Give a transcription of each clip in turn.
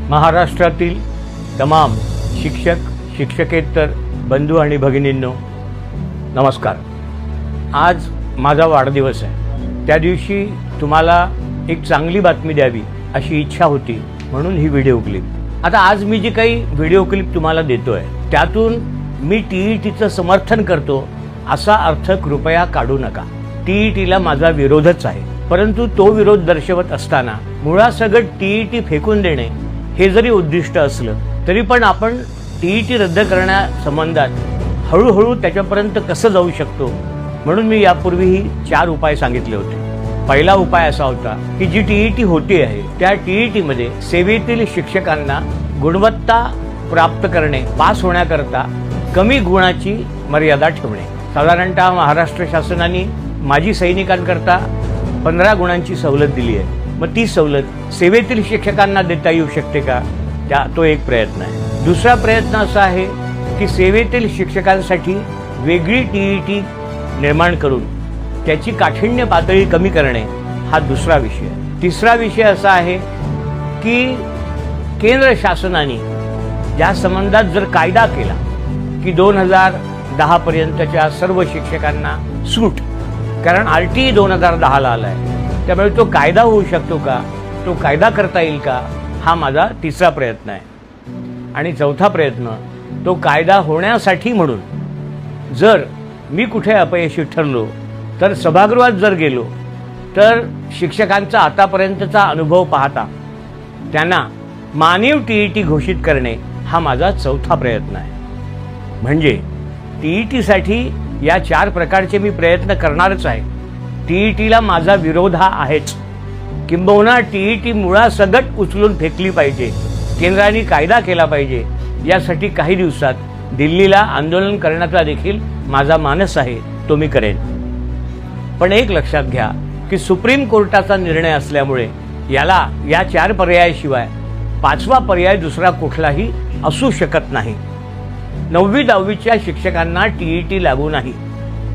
महाराष्ट्रातील तमाम शिक्षक शिक्षकेतर बंधू आणि भगिनींनो नमस्कार। आज माझा वाढदिवस आहे। त्या दिवशी तुम्हाला एक चांगली बातमी द्यावी अशी इच्छा होती, म्हणून ही व्हिडिओ क्लिप। आता आज मी जी काही व्हिडिओ क्लिप तुम्हाला देतोय त्यातून मी टीईटीचं समर्थन करतो असा अर्थ कृपया काढू नका। टीईटीला माझा विरोधच आहे, परंतु तो विरोध दर्शवत असताना मुळासकट टीईटी फेकून देणे हे जरी उद्दिष्ट असलं तरी पण आपण टीईटी रद्द करण्यासंबंधात हळूहळू त्याच्यापर्यंत कसं जाऊ शकतो, म्हणून मी यापूर्वीही 4 उपाय सांगितले होते। पहिला उपाय असा होता की जी टीईटी होती आहे त्या टीईटीमध्ये सेवेतील शिक्षकांना गुणवत्ता प्राप्त करणे, पास होण्याकरता कमी गुणाची मर्यादा ठेवणे। साधारणतः महाराष्ट्र शासनाने माजी सैनिकांकरता 15 गुणांची सवलत दिली आहे। मग ती सवलत सेवेतील शिक्षकांना देता येऊ शकते का, तो एक प्रयत्न आहे। दुसरा प्रयत्न असा आहे की सेवेतील शिक्षकांसाठी वेगळी टीईटी निर्माण करून त्याची काठिण्य पातळी कमी करणे हा दुसरा विषय आहे। तिसरा विषय असा आहे की केंद्र शासनाने या संबंधात जर कायदा केला की 2010 पर्यंतच्या सर्व शिक्षकांना सूट, कारण आरटीई 2010 ला आलाय, त्यामुळे तो कायदा होऊ शकतो का, तो कायदा करता येईल का, हा माझा तिसरा प्रयत्न आहे। आणि चौथा प्रयत्न, तो कायदा होण्यासाठी म्हणून जर मी कुठे अपयशी ठरलो तर सभागृहात जर गेलो तर शिक्षकांचा आतापर्यंतचा अनुभव पाहता त्यांना मानव टीईटी घोषित करणे हा माझा चौथा प्रयत्न आहे। म्हणजे टीईटीसाठी या 4 प्रकारचे मी प्रयत्न करणारच आहे। टीईटीला माझा विरोध हा आहेच, किंबहुना टीईटी मुळासकट उचलून फेकली पाहिजे, केंद्राने कायदा केला पाहिजे, यासाठी काही दिवसात दिल्लीला आंदोलन करण्याचा देखील माझा मानस आहे, तो मी करेन। पण एक लक्षात घ्या की सुप्रीम कोर्टाचा निर्णय असल्यामुळे या 4 पर्यायाशिवाय 5वा पर्याय दुसरा कुठलाही असू शकत नाही। 9वी 10वीच्या शिक्षकांना टीईटी लागू नाही।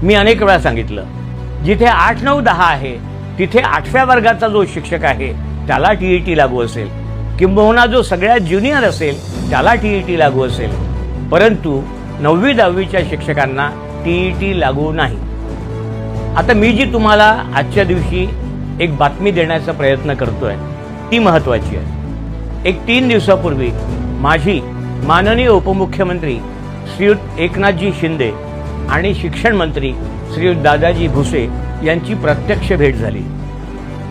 मी अनेक वेळा सांगितलं, जिथे 8, 9, 10 आहे तिथे 8व्या वर्गाचा जो शिक्षक आहे त्याला टीईटी लागू असेल, किंबहुना जो सगळ्यात ज्युनियर असेल त्याला टीईटी लागू असेल, परंतु 9वी 10वीच्या शिक्षकांना टीईटी लागू नाही। आता मी जी तुम्हाला आजच्या दिवशी एक बातमी देण्याचा प्रयत्न करतोय ती महत्त्वाची आहे। एक 3 दिवसापूर्वी माझी माननीय उपमुख्यमंत्री श्रीयुत एकनाथजी शिंदे आणि शिक्षण मंत्री श्रीयुत दादाजी भुसे यांची प्रत्यक्ष भेट झाली।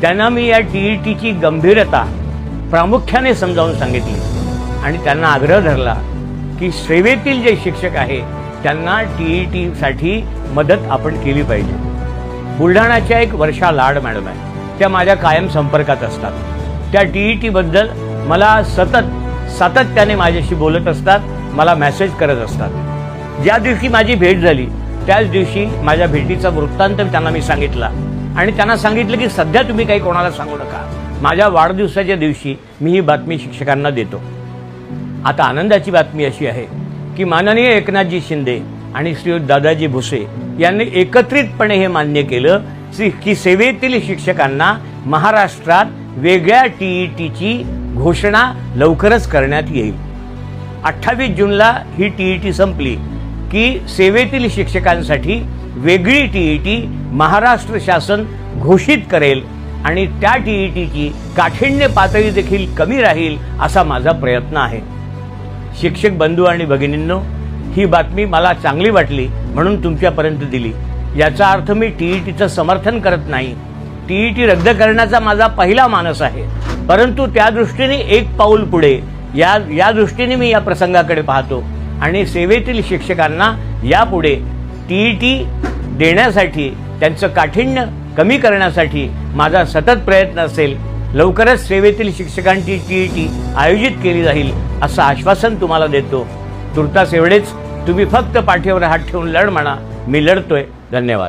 त्यांना मी या टीईटीची गंभीरता प्रामुख्याने समजावून सांगितली आणि त्यांना आग्रह धरला की सेवेतील जे शिक्षक आहे त्यांना टीईटीसाठी मदत आपण केली पाहिजे। बुलढाण्याच्या एक वर्षा लाड मॅडम आहे, त्या माझ्या कायम संपर्कात असतात। त्या टीईटी बद्दल मला सातत्याने माझ्याशी बोलत असतात, मला मेसेज करत असतात। ज्या दिवशी माझी भेट झाली त्याच दिवशी माझ्या भेटीचा वृत्तांत त्यांना मी सांगितला आणि त्यांना सांगितलं की सध्या तुम्ही काही कोणाला सांगू नका, माझ्या वाढदिवसाच्या दिवशी मी ही बातमी शिक्षकांना देतो। आता आनंदाची बातमी अशी आहे की माननीय एकनाथजी शिंदे आणि श्रीयुत दादाजी भुसे यांनी एकत्रितपणे हे मान्य केलं की सेवेतील शिक्षकांना महाराष्ट्रात वेगळ्या टीईटीची घोषणा लवकरच करण्यात येईल। 28 जूनला ही टीईटी संपली की सेवेतील शिक्षकांसाठी वेगळी टीईटी महाराष्ट्र शासन घोषित करेल आणि त्या टीईटीची काठिण्य पातळी देखील कमी राहील असा माझा प्रयत्न आहे। शिक्षक बंधू आणि भगिनींनो, ही बातमी मला चांगली वाटली म्हणून तुमच्यापर्यंत दिली। याचा अर्थ मी टीईटीचं समर्थन करत नाही, टीईटी रद्द करण्याचा माझा पहिला मानस आहे, परंतु त्या दृष्टीने एक पाऊल पुढे या दृष्टीने मी या प्रसंगाकडे पाहतो आणि सेवेतील शिक्षकांना यापुढे टीईटी देण्यासाठी, त्यांचं काठिण्य कमी करण्यासाठी माझा सतत प्रयत्न असेल। लवकरच सेवेतील शिक्षकांची टीईटी आयोजित केली जाईल असं आश्वासन तुम्हाला देतो। तुर्तास एवढेच, तुम्ही फक्त पाठीवर हात ठेवून लढ म्हणा, मी लढतोय। धन्यवाद।